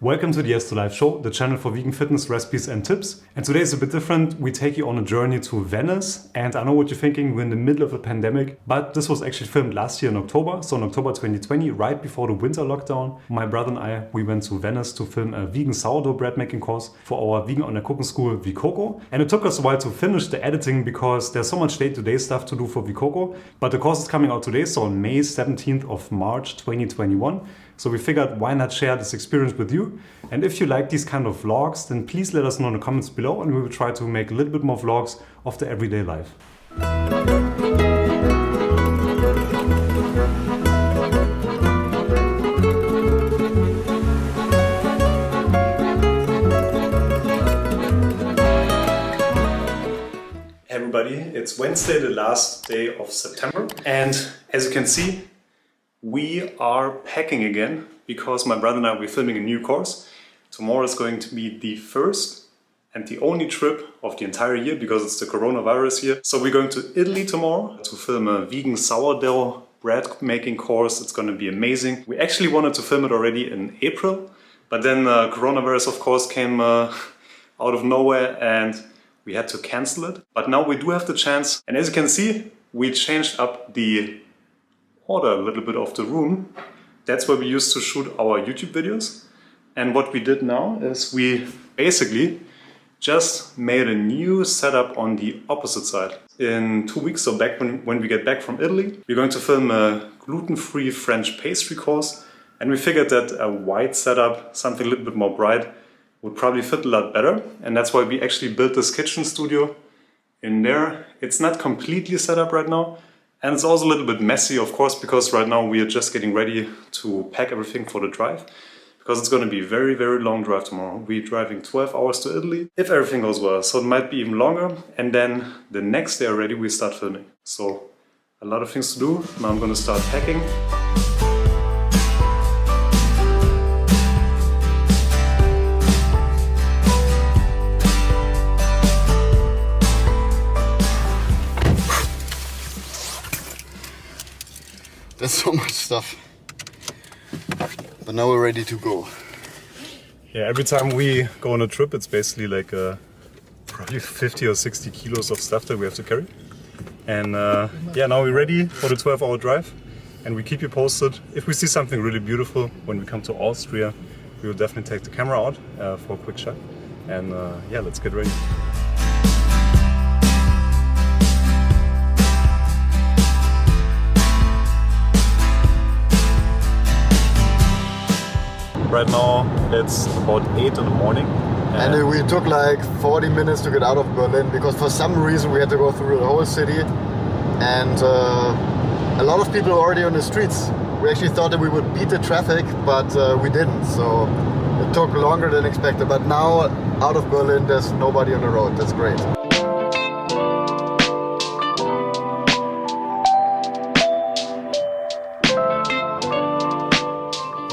Welcome to the Yes to Life show, the channel for vegan fitness recipes and tips. And today is a bit different. We take you on a journey to Venice. And I know what you're thinking, we're in the middle of a pandemic, but this was actually filmed last year in October. So in October 2020, right before the winter lockdown, my brother and I, we went to Venice to film a vegan sourdough bread making course for our vegan online cooking school, Vicoco. And it took us a while to finish the editing because there's so much day-to-day stuff to do for Vicoco. But the course is coming out today, so on May 17th of March 2021. So we figured, why not share this experience with you? And if you like these kind of vlogs, then please let us know in the comments below and we will try to make a little bit more vlogs of the everyday life. Hey everybody, it's Wednesday, the last day of September. And as you can see, we are packing again because my brother and I will be filming a new course. Tomorrow is going to be the first and the only trip of the entire year because it's the coronavirus year. So we're going to Italy tomorrow to film a vegan sourdough bread making course. It's going to be amazing. We actually wanted to film it already in April, but then coronavirus of course came out of nowhere and we had to cancel it. But now we do have the chance, and as you can see, we changed up the order a little bit of the room. That's where we used to shoot our YouTube videos. And what we did now is we basically just made a new setup on the opposite side. In 2 weeks, so back when we get back from Italy, we're going to film a gluten-free French pastry course. And we figured that a white setup, something a little bit more bright, would probably fit a lot better. And that's why we actually built this kitchen studio in there. It's not completely set up right now. And it's also a little bit messy, of course, because right now we are just getting ready to pack everything for the drive. Because it's going to be a very, very long drive tomorrow. We're driving 12 hours to Italy, if everything goes well. So it might be even longer. And then the next day already we start filming. So a lot of things to do. Now I'm going to start packing. There's so much stuff, but now we're ready to go. Yeah, every time we go on a trip, it's basically like probably 50 or 60 kilos of stuff that we have to carry. And yeah, now we're ready for the 12-hour drive, and we keep you posted. If we see something really beautiful when we come to Austria, we will definitely take the camera out for a quick shot. And yeah, let's get ready. Right now it's about 8 in the morning. And we took like 40 minutes to get out of Berlin because for some reason we had to go through the whole city. And a lot of people are already on the streets. We actually thought that we would beat the traffic, but we didn't. So it took longer than expected. But now out of Berlin there's nobody on the road. That's great.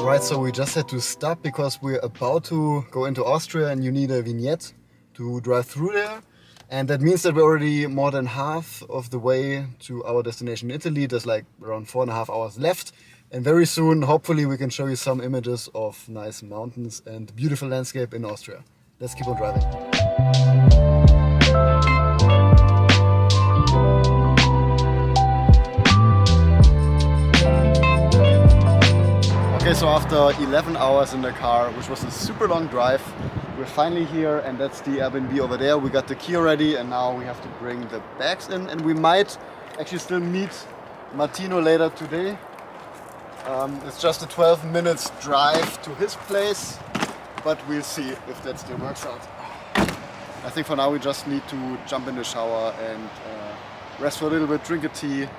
Alright, so we just had to stop because we're about to go into Austria and you need a vignette to drive through there. And that means that we're already more than half of the way to our destination in Italy. There's like around 4.5 hours left. And very soon, hopefully, we can show you some images of nice mountains and beautiful landscape in Austria. Let's keep on driving. Okay, so after 11 hours in the car, which was a super long drive, we're finally here, and that's the Airbnb over there. We got the key already, and now we have to bring the bags in, and we might actually still meet Martino later today. It's just a 12 minutes drive to his place, but we'll see if that still works out. I think for now we just need to jump in the shower and rest for a little bit, drink a tea,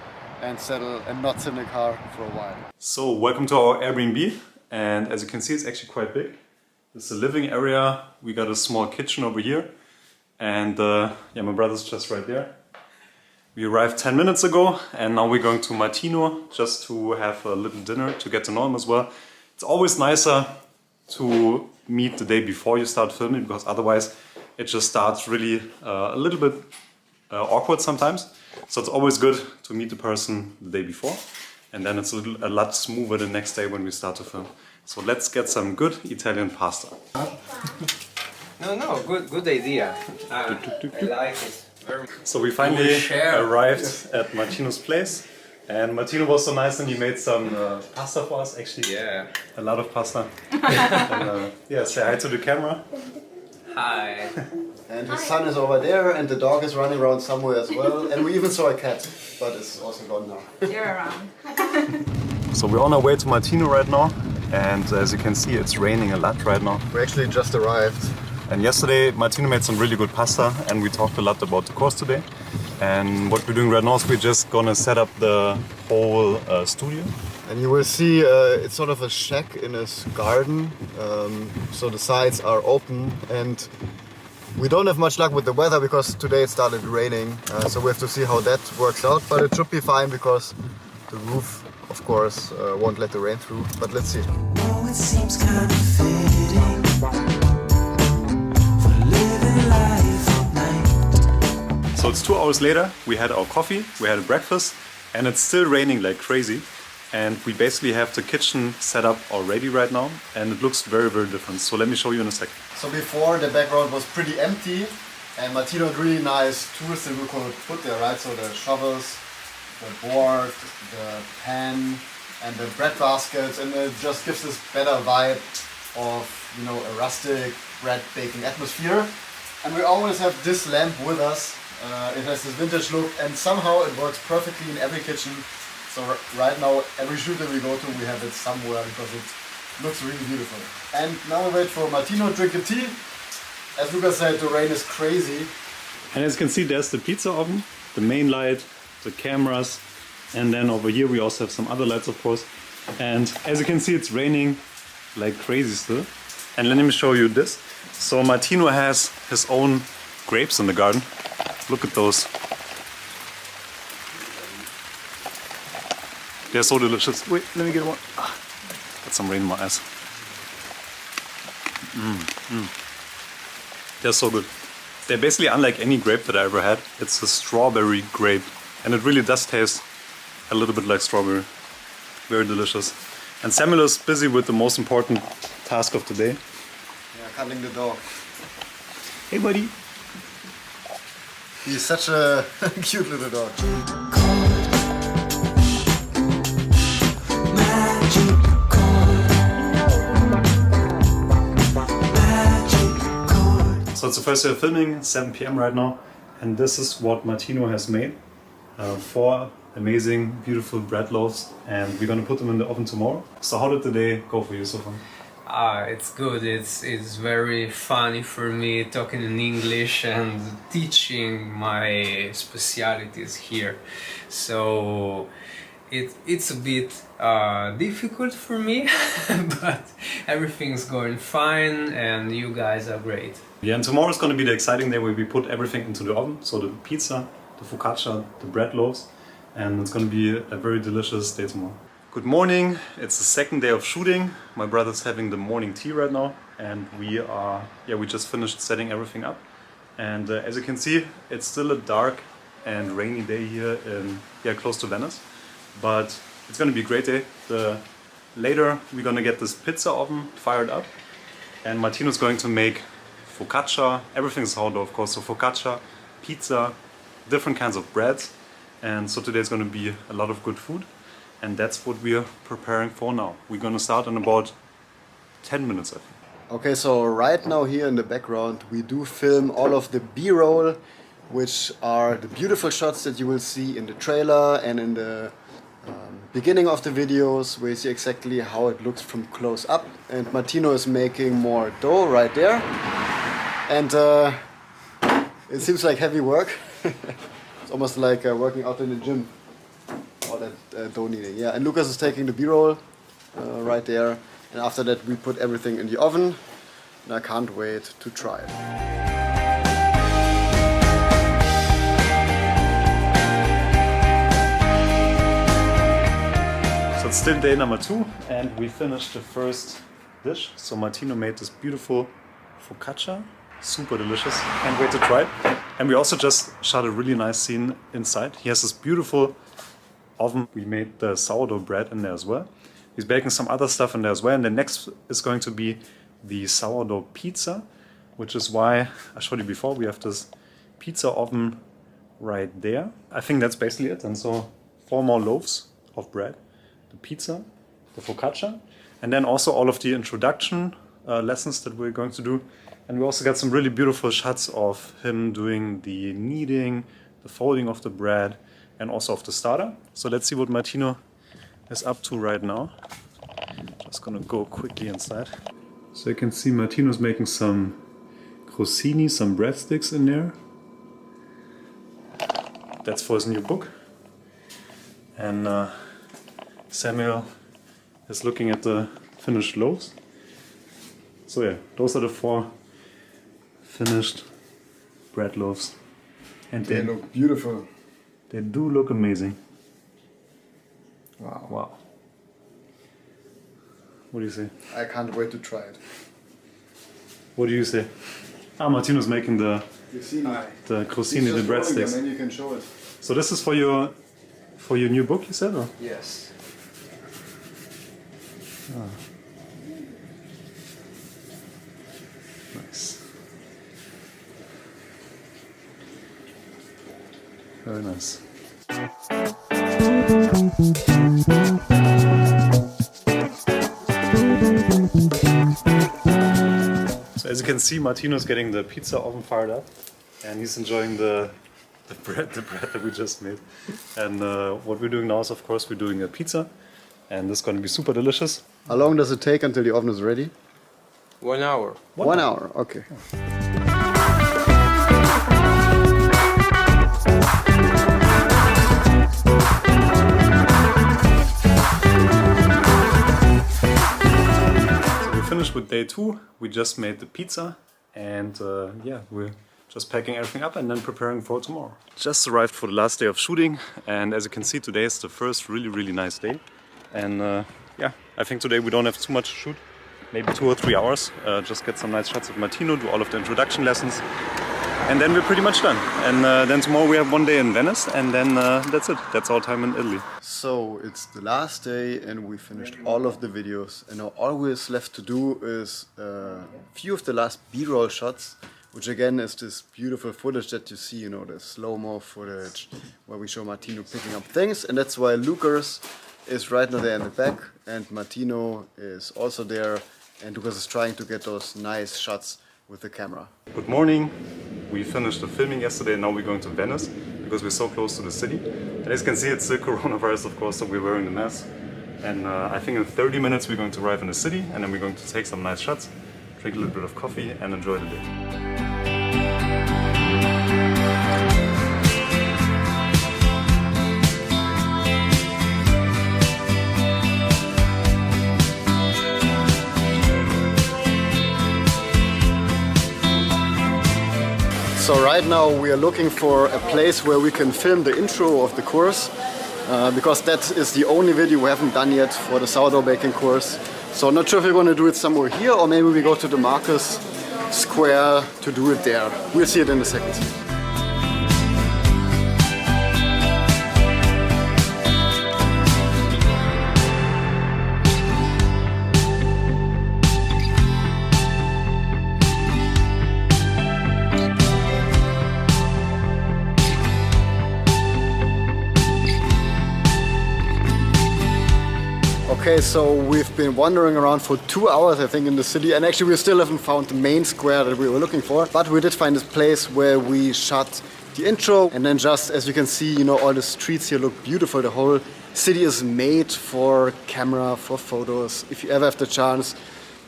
and settle and not sit in the car for a while. So welcome to our Airbnb, and as you can see it's actually quite big. This is a living area, we got a small kitchen over here, and yeah, my brother's just right there. We arrived 10 minutes ago and now we're going to Martino just to have a little dinner to get to know him as well. It's always nicer to meet the day before you start filming because otherwise it just starts really a little bit awkward sometimes. So it's always good to meet the person the day before, and then it's a lot smoother the next day when we start to film. So let's get some good Italian pasta. No, good idea. I like it very much. So we finally arrived at Martino's place. And Martino was so nice and he made some pasta for us, actually. Yeah. A lot of pasta. And, yeah, say hi to the camera. Hi. And his son is over there and the dog is running around somewhere as well. And we even saw a cat, but it's also gone now. They're around. So we're on our way to Martino right now. And as you can see, it's raining a lot right now. We actually just arrived. And yesterday, Martino made some really good pasta and we talked a lot about the course today. And what we're doing right now is we're just gonna set up the whole studio. And you will see it's sort of a shack in his garden. So the sides are open and we don't have much luck with the weather because today it started raining. So we have to see how that works out. But it should be fine because the roof, of course, won't let the rain through. But let's see. Oh, it seems kind of fitting for living life at night. So it's 2 hours later, we had our coffee, we had a breakfast, and it's still raining like crazy. And we basically have the kitchen set up already right now, and it looks very, very different. So let me show you in a second. So before the background was pretty empty and Martino had really nice tools that we could put there, right? So the shovels, the board, the pan and the bread baskets, and it just gives this better vibe of, you know, a rustic bread baking atmosphere. And we always have this lamp with us. It has this vintage look and somehow it works perfectly in every kitchen. So right now, every shoot that we go to, we have it somewhere because it looks really beautiful. And now we wait for Martino drinking tea. As Lucas said, the rain is crazy. And as you can see, there's the pizza oven, the main light, the cameras, and then over here we also have some other lights, of course. And as you can see, it's raining like crazy still. And let me show you this. So Martino has his own grapes in the garden. Look at those. They're so delicious. Wait, let me get one. Got some rain in my eyes. They're so good. They're basically unlike any grape that I ever had. It's a strawberry grape. And it really does taste a little bit like strawberry. Very delicious. And Samuel is busy with the most important task of the day. Yeah, cuddling the dog. Hey buddy. He's such a cute little dog. So it's the first day of filming, 7 PM right now, and this is what Martino has made. 4 amazing, beautiful bread loaves, and we're gonna put them in the oven tomorrow. So how did the day go for you so far? It's good. It's very funny for me talking in English and teaching my specialities here. So it's a bit difficult for me, but everything's going fine and you guys are great. Yeah, and tomorrow is going to be the exciting day where we put everything into the oven. So the pizza, the focaccia, the bread loaves, and it's going to be a very delicious day tomorrow. Good morning, it's the second day of shooting. My brother's having the morning tea right now, and we just finished setting everything up. And as you can see, it's still a dark and rainy day here in, close to Venice. But it's going to be a great day. Later we're going to get this pizza oven fired up, and Martino's going to make focaccia. Everything's sourdough, of course, so focaccia, pizza, different kinds of breads. And so today's going to be a lot of good food, and that's what we are preparing for now. We're going to start in about 10 minutes, I think. Okay, so right now here in the background we do film all of the B-roll, which are the beautiful shots that you will see in the trailer and in the beginning of the videos, where you see exactly how it looks from close up. And Martino is making more dough right there. And it seems like heavy work. It's almost like working out in the gym. All that dough kneading. Yeah, and Lucas is taking the B-roll right there. And after that we put everything in the oven. And I can't wait to try it. So it's still day number 2, and we finished the first dish. So Martino made this beautiful focaccia. Super delicious. Can't wait to try it. And we also just shot a really nice scene inside. He has this beautiful oven. We made the sourdough bread in there as well. He's baking some other stuff in there as well. And then next is going to be the sourdough pizza, which is why I showed you before. We have this pizza oven right there. I think that's basically it. And so 4 more loaves of bread, the pizza, the focaccia, and then also all of the introduction lessons that we're going to do. And we also got some really beautiful shots of him doing the kneading, the folding of the bread, and also of the starter. So let's see what Martino is up to right now. Just gonna go quickly inside. So you can see Martino's making some crostini, some breadsticks in there. That's for his new book. And Samuel is looking at the finished loaves. So yeah, those are the 4 finished bread loaves. And They look beautiful. they do look amazing. Wow. Wow. What do you say? I can't wait to try it. What do you say? Ah, Martino's making the You see crostini, the breadsticks. And you can show it. So this is for your new book, you said? Or? Yes. Nice. Very nice. So as you can see, Martino's getting the pizza oven fired up, and he's enjoying the bread that we just made. And what we're doing now is, of course, we're doing a pizza, and this is going to be super delicious. How long does it take until the oven is ready? 1 hour. 1 hour, okay. Finished with day 2. We just made the pizza, and yeah, we're just packing everything up and then preparing for tomorrow. Just arrived for the last day of shooting, and as you can see, today is the first really nice day. And yeah, I think today we don't have too much to shoot, maybe 2 or 3 hours. Just get some nice shots of Martino, do all of the introduction lessons, and then we're pretty much done. And then tomorrow we have 1 day in Venice, and then that's it. That's our time in Italy. So it's the last day and we finished all of the videos, and now all we're left to do is a few of the last B-roll shots, which again is this beautiful footage that you see, you know, the slow-mo footage where we show Martino picking up things, and that's why Lucas is right now there in the back and Martino is also there, and Lucas is trying to get those nice shots with the camera. Good morning. We finished the filming yesterday, and now we're going to Venice because we're so close to the city. And as you can see, it's the coronavirus, of course, so we're wearing the mask. And I think in 30 minutes we're going to arrive in the city, and then we're going to take some nice shots, drink a little bit of coffee, and enjoy the day. So right now we are looking for a place where we can film the intro of the course, because that is the only video we haven't done yet for the sourdough baking course. So I'm not sure if we're going to do it somewhere here, or maybe we go to the Marcus Square to do it there. We'll see it in a second. Okay, so we've been wandering around for 2 hours, I think, in the city, and actually we still haven't found the main square that we were looking for, but we did find this place where we shot the intro, and then just as you can see, you know, all the streets here look beautiful. The whole city is made for camera, for photos. If you ever have the chance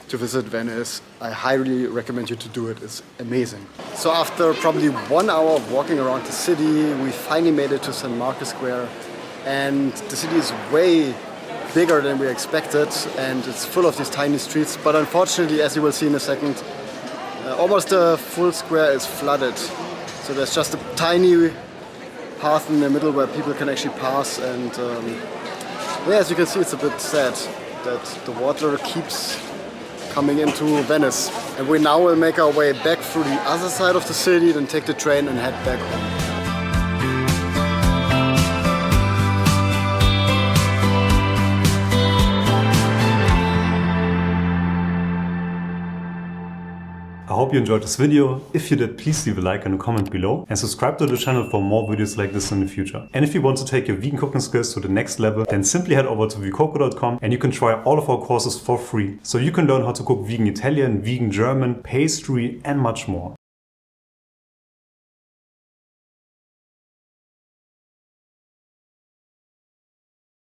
to visit Venice, I highly recommend you to do it. It's amazing. So after probably 1 hour of walking around the city, we finally made it to St. Marcus Square, and the city is way bigger than we expected, and it's full of these tiny streets, but unfortunately, as you will see in a second, almost the full square is flooded. So there's just a tiny path in the middle where people can actually pass, and yeah, as you can see, it's a bit sad that the water keeps coming into Venice. And we now will make our way back through the other side of the city, then take the train and head back home. I hope you enjoyed this video. If you did, please leave a like and a comment below and subscribe to the channel for more videos like this in the future. And if you want to take your vegan cooking skills to the next level, then simply head over to vcoco.com and you can try all of our courses for free. So you can learn how to cook vegan Italian, vegan German, pastry and much more.